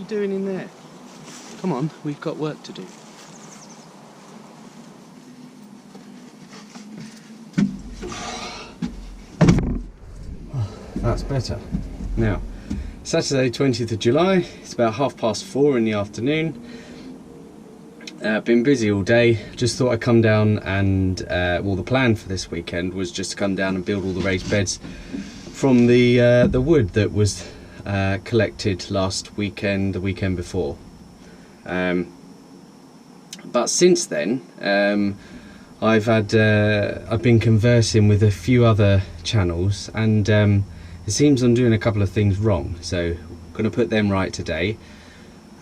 you doing in there? Come on, we've got work to do. That's better. Now, Saturday 20th of July, it's about 4:30 in the afternoon. Been busy all day. Just thought I'd come down and, well, the plan for this weekend was just to come down and build all the raised beds from the wood that was collected last weekend, the weekend before. But since then, I've been conversing with a few other channels, and it seems I'm doing a couple of things wrong, so I'm going to put them right today.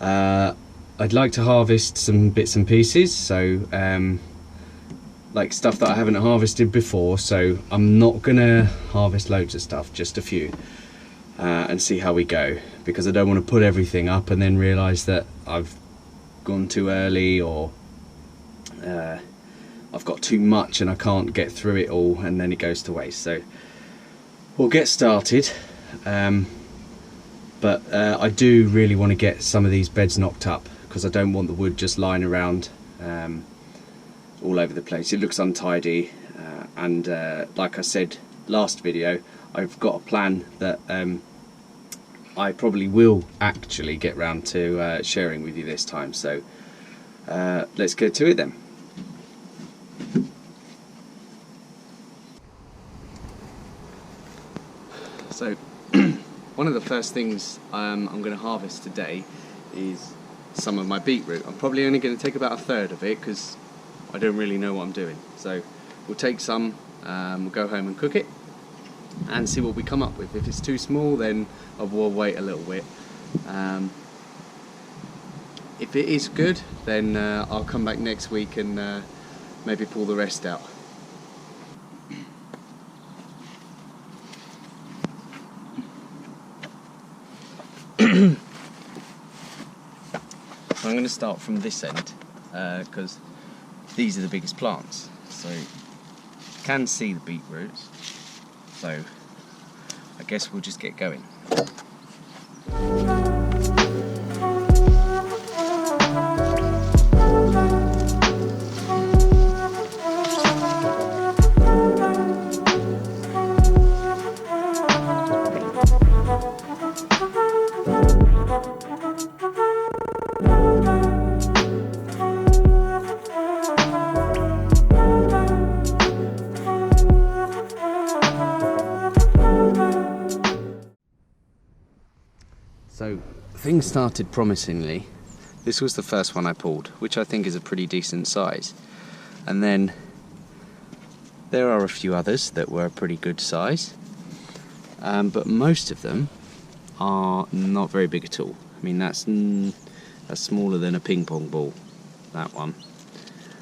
I'd like to harvest some bits and pieces, so like stuff that I haven't harvested before, so I'm not going to harvest loads of stuff, just a few, and see how we go, because I don't want to put everything up and then realise that I've gone too early, or I've got too much and I can't get through it all and then it goes to waste. So we'll get started, but I do really want to get some of these beds knocked up, because I don't want the wood just lying around all over the place. It looks untidy, and like I said last video, I've got a plan that I probably will actually get round to sharing with you this time. So let's get to it then. So one of the first things I'm going to harvest today is some of my beetroot. I'm probably only going to take about a third of it because I don't really know what I'm doing. So we'll take some, we'll go home and cook it and see what we come up with. If it's too small, then I will wait a little bit. If it is good, then I'll come back next week and maybe pull the rest out. I'm going to start from this end because these are the biggest plants, so you can see the beetroots, so I guess we'll just get going. So things started promisingly. This was the first one I pulled, which I think is a pretty decent size. And then there are a few others that were a pretty good size, but most of them are not very big at all. I mean, that's smaller than a ping pong ball, that one.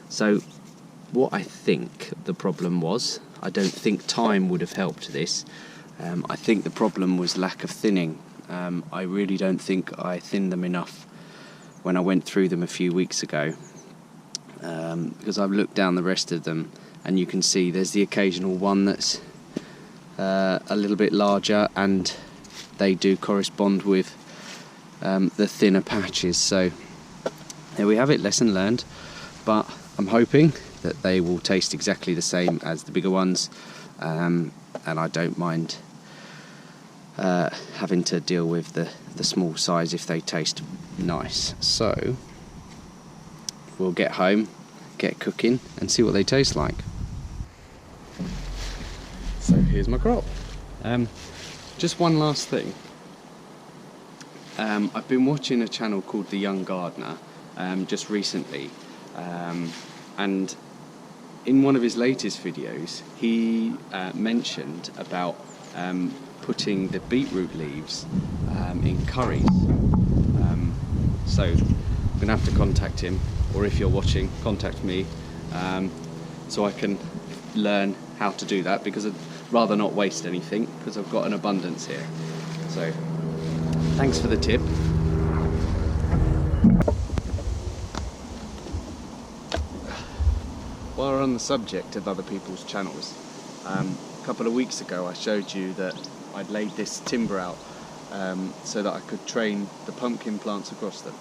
So what I think the problem was, I don't think time would have helped this. I think the problem was lack of thinning. I really don't think I thinned them enough when I went through them a few weeks ago, because I've looked down the rest of them and you can see there's the occasional one that's a little bit larger, and they do correspond with the thinner patches. So there we have it, lesson learned, but I'm hoping that they will taste exactly the same as the bigger ones, and I don't mind having to deal with the small size if they taste nice. So we'll get home, get cooking and see what they taste like. So here's my crop. Just one last thing. I've been watching a channel called The Young Gardener just recently, and in one of his latest videos he mentioned about putting the beetroot leaves in curries. So I'm gonna have to contact him, or if you're watching, contact me, so I can learn how to do that, because I'd rather not waste anything, because I've got an abundance here. So thanks for the tip. While we're on the subject of other people's channels, a couple of weeks ago I showed you that I'd laid this timber out so that I could train the pumpkin plants across them.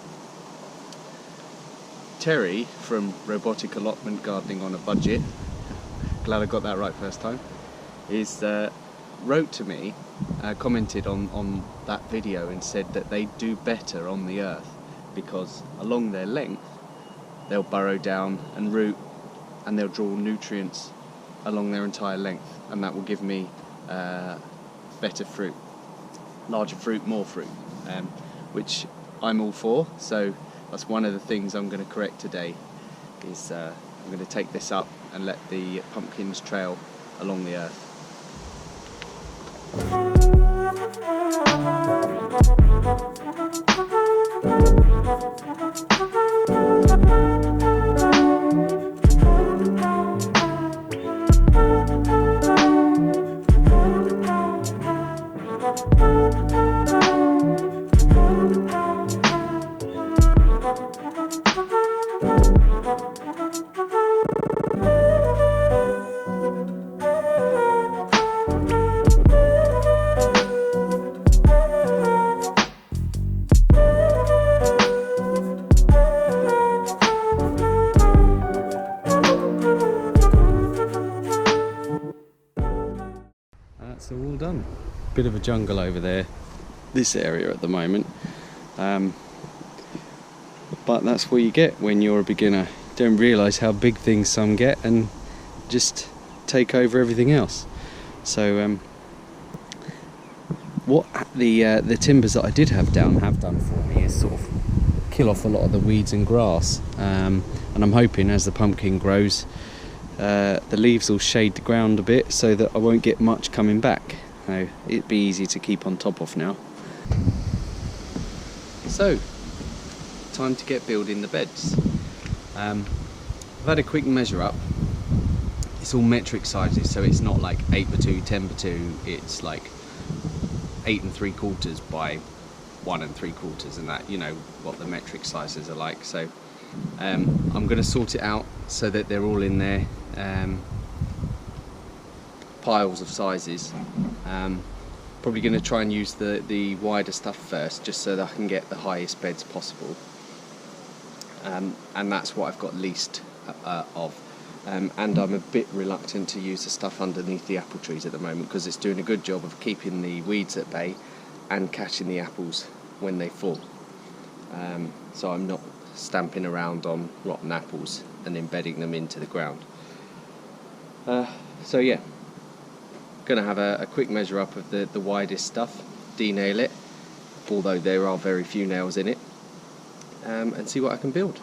Terry from Robotic Allotment Gardening on a Budget, glad I got that right first time, wrote to me, commented on that video and said that they do better on the earth because along their length they'll burrow down and root, and they'll draw nutrients along their entire length, and that will give me better fruit, larger fruit, more fruit, which I'm all for. So that's one of the things I'm going to correct today, is I'm going to take this up and let the pumpkins trail along the earth. That's all done. Bit of a jungle over there, this area at the moment, but that's what you get when you're a beginner. You don't realise how big things some get and just take over everything else. So what the timbers that I did have down have done for me is sort of kill off a lot of the weeds and grass, and I'm hoping as the pumpkin grows the leaves will shade the ground a bit so that I won't get much coming back. It'd be easy to keep on top of now. So, time to get building the beds. I've had a quick measure up. It's all metric sizes, so it's not like 8x2, 10x2, it's like 8 3/4 by 1 3/4, and that, you know what the metric sizes are like. So I'm going to sort it out so that they're all in there, piles of sizes. Probably going to try and use the wider stuff first, just so that I can get the highest beds possible, and that's what I've got least of. And I'm a bit reluctant to use the stuff underneath the apple trees at the moment, because it's doing a good job of keeping the weeds at bay and catching the apples when they fall. So I'm not stamping around on rotten apples and embedding them into the ground. So yeah, gonna have a quick measure up of the widest stuff, denail it, although there are very few nails in it, and see what I can build.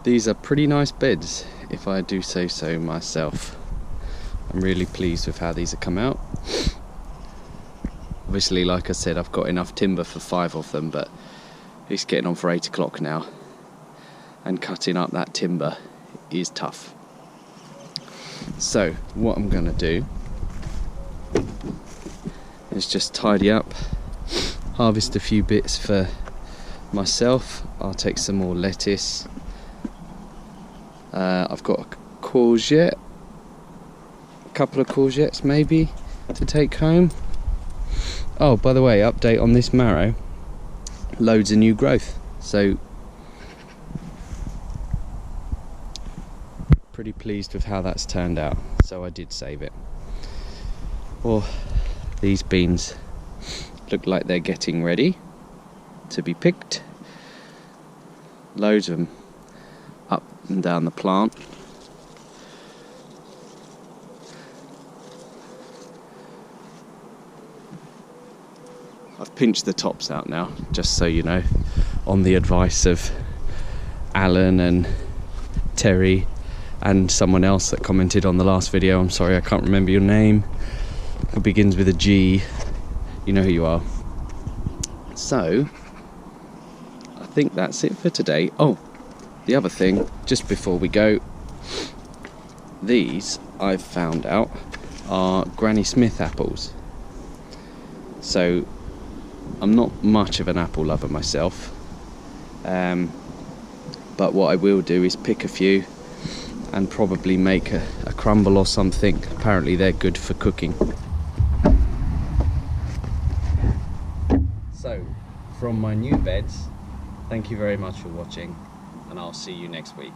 These are pretty nice beds, if I do say so myself. I'm really pleased with how these have come out. Obviously, like I said, I've got enough timber for 5 of them, but It's getting on for 8 o'clock now, and cutting up that timber is tough. So what I'm going to do is just tidy up, harvest a few bits for myself. I'll take some more lettuce. I've got a courgette, a couple of courgettes maybe to take home. Oh, by the way, update on this marrow, loads of new growth, so pretty pleased with how that's turned out. So I did save it. Well, these beans look like they're getting ready to be picked. Loads of them up and down the plant. I've pinched the tops out now, just so you know, on the advice of Alan and Terry and someone else that commented on the last video. I'm sorry, I can't remember your name. It begins with a G. You know who you are. So I think that's it for today. Oh, the other thing, just before we go, these I've found out are Granny Smith apples. So I'm not much of an apple lover myself, but what I will do is pick a few and probably make a crumble or something. Apparently they're good for cooking. So, from my new beds, thank you very much for watching, and I'll see you next week.